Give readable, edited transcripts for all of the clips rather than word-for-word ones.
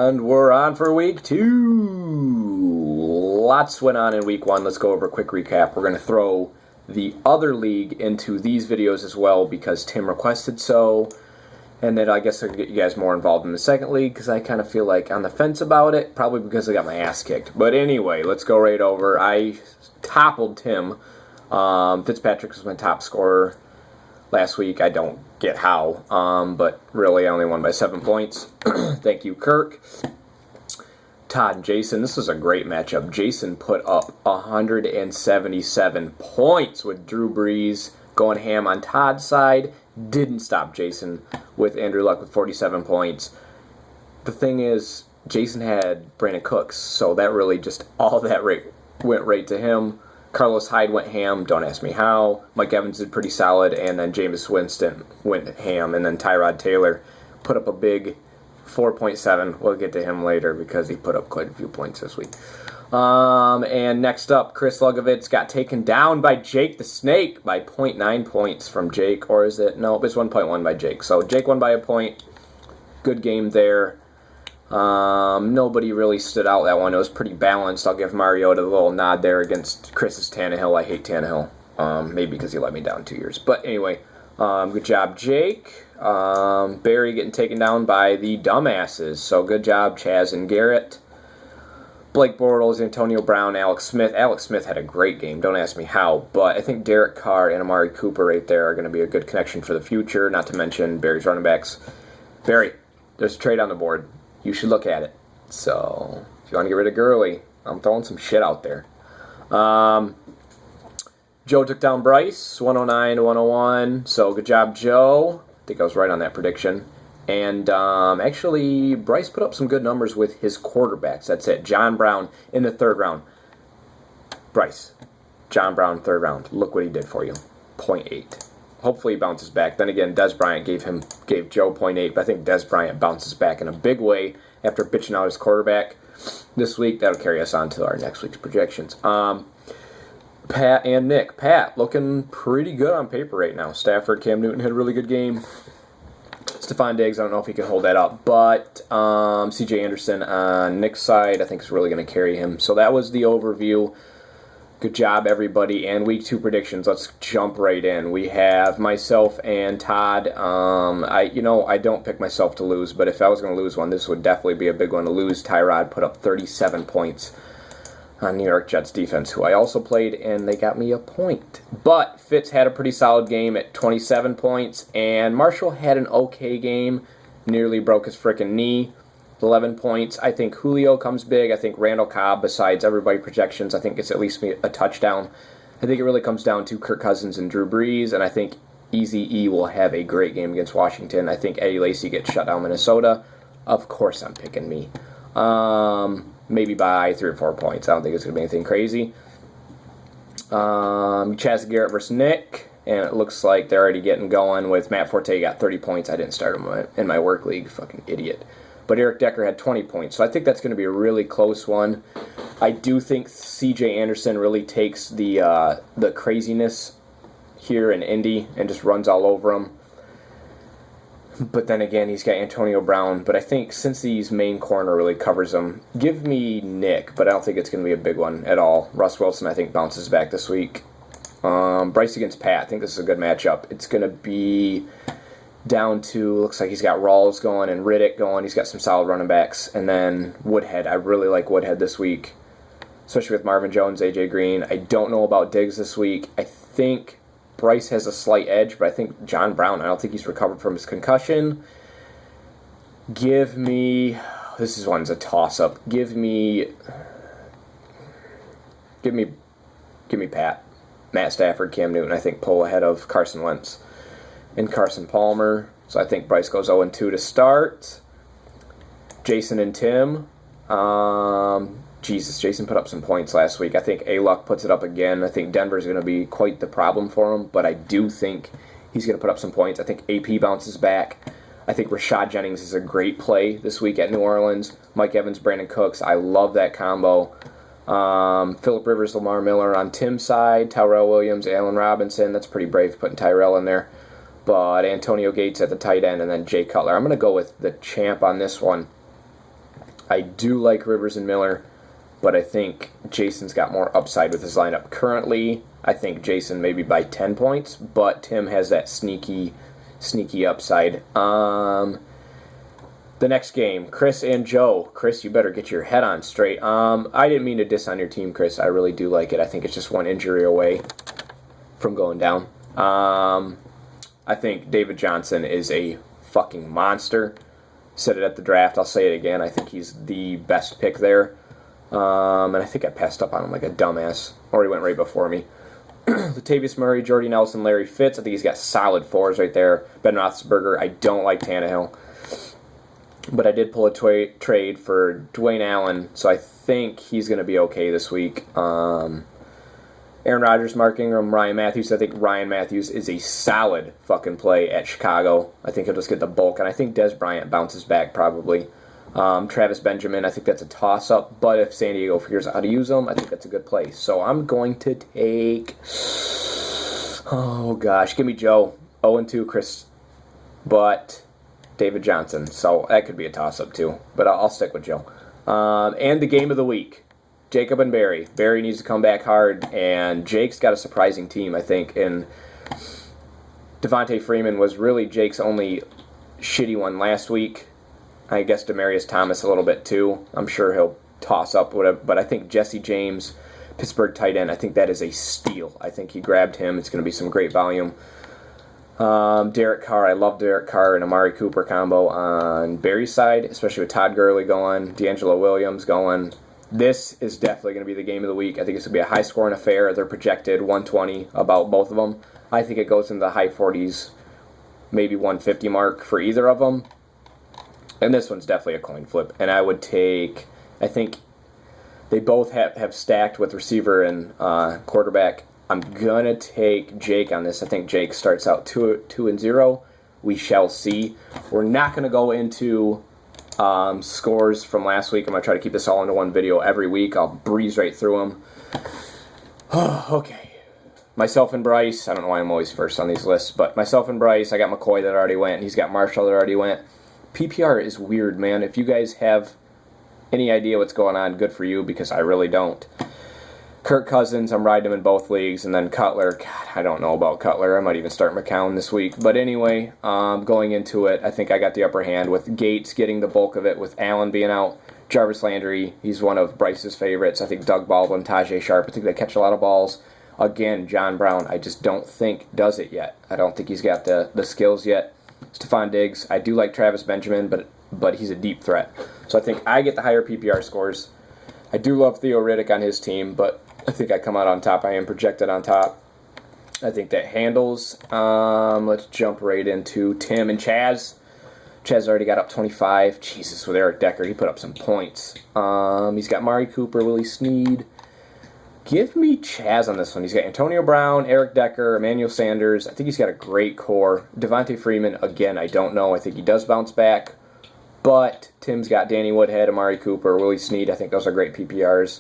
And we're on for week 2. Lots went on in week 1. Let's go over a quick recap. We're going to throw the other league into these videos as well because Tim requested so. And then I guess I can get you guys more involved in the second league because I kind of feel like on the fence about it. Probably because I got my ass kicked. But anyway, let's go right over. I toppled Tim. Fitzpatrick was my top scorer last week. I don't get how, but really I only won by 7 points. Thank you, Kirk. Todd and Jason, this was a great matchup. Jason put up 177 points with Drew Brees going ham on Todd's side. Didn't stop Jason with Andrew Luck with 47 points. The thing is, Jason had Brandon Cooks, so that really just all that went right to him. Carlos Hyde went ham, don't ask me how. Mike Evans did pretty solid, and then Jameis Winston went ham, and then Tyrod Taylor put up a big 4.7. We'll get to him later because he put up quite a few points this week. And next up, Chris Lugovitz got taken down by Jake the Snake by 0.9 points from Jake, or is it? No, it's 1.1 by Jake. So Jake won by a point. Good game there. Nobody really stood out that one. It was pretty balanced. I'll give Mariota the little nod there against Chris's Tannehill. I hate Tannehill. Maybe because he let me down 2 years. But anyway, good job, Jake. Barry getting taken down by the dumbasses. So good job, Chaz and Garrett. Blake Bortles, Antonio Brown, Alex Smith. Alex Smith had a great game. Don't ask me how. But I think Derek Carr and Amari Cooper right there are going to be a good connection for the future. Not to mention Barry's running backs. Barry, there's a trade on the board. You should look at it. So, if you want to get rid of Gurley, I'm throwing some shit out there. Joe took down Bryce, 109 to 101. So, good job, Joe. I think I was right on that prediction. And actually, Bryce put up some good numbers with his quarterbacks. That's it. John Brown in the 3rd round. Bryce, John Brown, 3rd round. Look what he did for you. 0.8. Hopefully he bounces back. Then again, Dez Bryant gave Joe 0.8, but I think Dez Bryant bounces back in a big way after bitching out his quarterback this week. That'll carry us on to our next week's projections. Pat and Nick. Pat looking pretty good on paper right now. Stafford, Cam Newton had a really good game. Stephon Diggs, I don't know if he can hold that up, but C.J. Anderson on Nick's side I think is really going to carry him. So that was the overview. Good job, everybody. And week 2 predictions. Let's jump right in. We have myself and Todd. I don't pick myself to lose, but if I was going to lose one, this would definitely be a big one to lose. Tyrod put up 37 points on New York Jets defense, who I also played, and they got me a point. But Fitz had a pretty solid game at 27 points, and Marshall had an okay game. Nearly broke his frickin' knee. 11 points. I think Julio comes big. I think Randall Cobb, besides everybody projections, I think it's at least a touchdown. I think it really comes down to Kirk Cousins and Drew Brees, and I think Easy E will have a great game against Washington. I think Eddie Lacy gets shut down Minnesota. Of course I'm picking me. Maybe by 3 or 4 points. I don't think it's going to be anything crazy. Chaz Garrett versus Nick, and it looks like they're already getting going with Matt Forte got 30 points. I didn't start him in my work league. Fucking idiot. But Eric Decker had 20 points. So I think that's going to be a really close one. I do think C.J. Anderson really takes the craziness here in Indy and just runs all over him. But then again, he's got Antonio Brown. But I think since he's main corner really covers him, give me Nick. But I don't think it's going to be a big one at all. Russ Wilson, I think, bounces back this week. Bryce against Pat. I think this is a good matchup. It's going to be down to, looks like he's got Rawls going and Riddick going. He's got some solid running backs. And then Woodhead. I really like Woodhead this week, especially with Marvin Jones, A.J. Green. I don't know about Diggs this week. I think Bryce has a slight edge, but I think John Brown, I don't think he's recovered from his concussion. Give me, this one's a toss-up. Give me Pat. Matt Stafford, Cam Newton, I think pull ahead of Carson Wentz and Carson Palmer. So I think Bryce goes 0-2 to start. Jason and Tim. Jason put up some points last week. I think A-Luck puts it up again. I think Denver's going to be quite the problem for him, but I do think he's going to put up some points. I think AP bounces back. I think Rashad Jennings is a great play this week at New Orleans. Mike Evans, Brandon Cooks. I love that combo. Phillip Rivers, Lamar Miller on Tim's side. Tyrell Williams, Allen Robinson. That's pretty brave putting Tyrell in there. But Antonio Gates at the tight end, and then Jay Cutler. I'm going to go with the champ on this one. I do like Rivers and Miller, but I think Jason's got more upside with his lineup. Currently, I think Jason maybe by 10 points, but Tim has that sneaky upside. The next game, Chris and Joe. Chris, you better get your head on straight. I didn't mean to diss on your team, Chris. I really do like it. I think it's just one injury away from going down. I think David Johnson is a fucking monster. Said it at the draft. I'll say it again. I think he's the best pick there. And I think I passed up on him like a dumbass. Or he went right before me. Latavius Murray, Jordy Nelson, Larry Fitz. I think he's got solid fours right there. Ben Roethlisberger. I don't like Tannehill. But I did pull a trade for Dwayne Allen, so I think he's going to be okay this week. Aaron Rodgers, Mark Ingram, Ryan Matthews. I think Ryan Matthews is a solid fucking play at Chicago. I think he'll just get the bulk, and I think Dez Bryant bounces back probably. Travis Benjamin, I think that's a toss-up, but if San Diego figures out how to use him, I think that's a good play. So I'm going to take... Oh, gosh. Give me Joe. 0-2, Chris. But... David Johnson, so that could be a toss-up too, but I'll stick with Joe. And the game of the week, Jacob and Barry. Barry needs to come back hard, and Jake's got a surprising team, I think, and Devontae Freeman was really Jake's only shitty one last week. I guess Demaryius Thomas a little bit too. I'm sure he'll toss up, whatever, but I think Jesse James, Pittsburgh tight end, I think that is a steal. I think he grabbed him. It's going to be some great volume. Derek Carr, I love Derek Carr and Amari Cooper combo on Barry's side, especially with Todd Gurley going, D'Angelo Williams going. This is definitely going to be the game of the week. I think it's going to be a high-scoring affair. They're projected 120 about both of them. I think it goes into the high 40s, maybe 150 mark for either of them. And this one's definitely a coin flip. And I would take, I think they both have stacked with receiver and quarterback. I'm going to take Jake on this. I think Jake starts out 2-0. We shall see. We're not going to go into scores from last week. I'm going to try to keep this all into one video every week. I'll breeze right through them. Okay. Myself and Bryce. I don't know why I'm always first on these lists, but myself and Bryce. I got McCoy that already went. He's got Marshall that already went. PPR is weird, man. If you guys have any idea what's going on, good for you, because I really don't. Kirk Cousins, I'm riding him in both leagues, and then Cutler, God, I don't know about Cutler. I might even start McCown this week. But anyway, going into it, I think I got the upper hand with Gates getting the bulk of it, with Allen being out. Jarvis Landry, he's one of Bryce's favorites. I think Doug Baldwin, Tajay Sharp, I think they catch a lot of balls. Again, John Brown, I just don't think does it yet. I don't think he's got the skills yet. Stephon Diggs, I do like Travis Benjamin, but he's a deep threat. So I think I get the higher PPR scores. I do love Theo Riddick on his team, but I think I come out on top. I am projected on top. I think that handles. Let's jump right into Tim and Chaz. Chaz already got up 25. Jesus, with Eric Decker, he put up some points. He's got Mari Cooper, Willie Snead. Give me Chaz on this one. He's got Antonio Brown, Eric Decker, Emmanuel Sanders. I think he's got a great core. Devontae Freeman, again, I don't know. I think he does bounce back. But Tim's got Danny Woodhead, Amari Cooper, Willie Snead. I think those are great PPRs.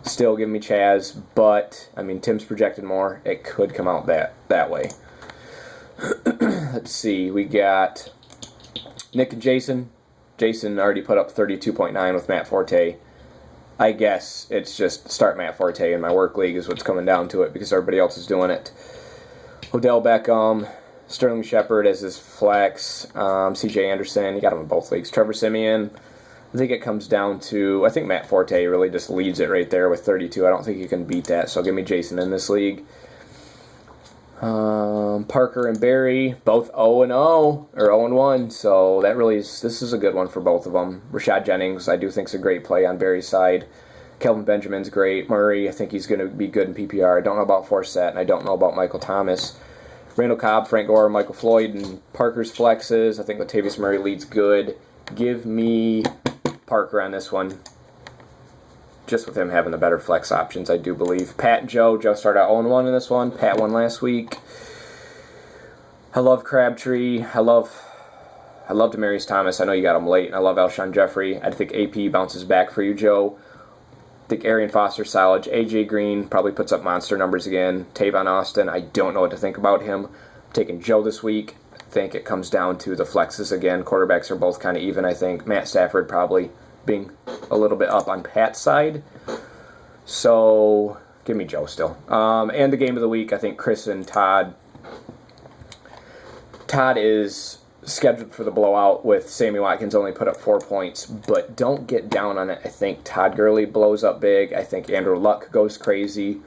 Still give me Chaz, but, I mean, Tim's projected more. It could come out that way. Let's see. We got Nick and Jason. Jason already put up 32.9 with Matt Forte. I guess it's just start Matt Forte in my work league is what's coming down to it because everybody else is doing it. Odell Beckham, Sterling Shepard as his flex, C.J. Anderson, you got him in both leagues. Trevor Siemian, I think it comes down to, I think Matt Forte really just leads it right there with 32. I don't think you can beat that, so give me Jason in this league. Parker and Barry, both 0-0 or 0-1, so that really is, this is a good one for both of them. Rashad Jennings, I do think is a great play on Barry's side. Kelvin Benjamin's great. Murray, I think he's going to be good in PPR. I don't know about Forsett, and I don't know about Michael Thomas. Randall Cobb, Frank Gore, Michael Floyd, and Parker's flexes. I think Latavius Murray leads good. Give me Parker on this one. Just with him having the better flex options, I do believe. Pat and Joe. Joe started out 0-1 in this one. Pat won last week. I love Crabtree. I love Demaryius Thomas. I know you got him late. And I love Alshon Jeffrey. I think AP bounces back for you, Joe. I think Arian Foster solid. AJ Green probably puts up monster numbers again. Tavon Austin, I don't know what to think about him. I'm taking Joe this week. I think it comes down to the flexes again. Quarterbacks are both kind of even, I think. Matt Stafford probably being a little bit up on Pat's side. So, give me Joe still. And the game of the week, I think Chris and Todd. Todd is scheduled for the blowout with Sammy Watkins only put up 4 points, but don't get down on it. I think Todd Gurley blows up big. I think Andrew Luck goes crazy.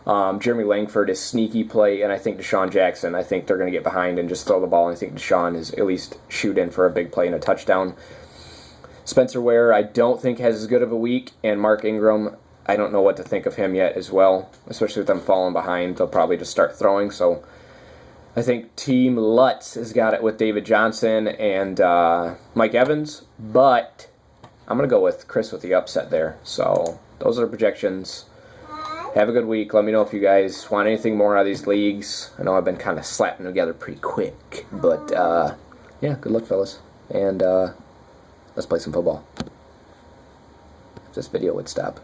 Jeremy Langford is sneaky play, and I think Deshaun Jackson, I think they're going to get behind and just throw the ball, and I think Deshaun is at least shoot in for a big play and a touchdown. Spencer Ware, I don't think has as good of a week, and Mark Ingram, I don't know what to think of him yet as well, especially with them falling behind. They'll probably just start throwing, so I think Team Lutz has got it with David Johnson and Mike Evans, but I'm going to go with Chris with the upset there. So those are the projections. Have a good week. Let me know if you guys want anything more out of these leagues. I know I've been kind of slapping them together pretty quick, but yeah, good luck, fellas. And let's play some football. If this video would stop.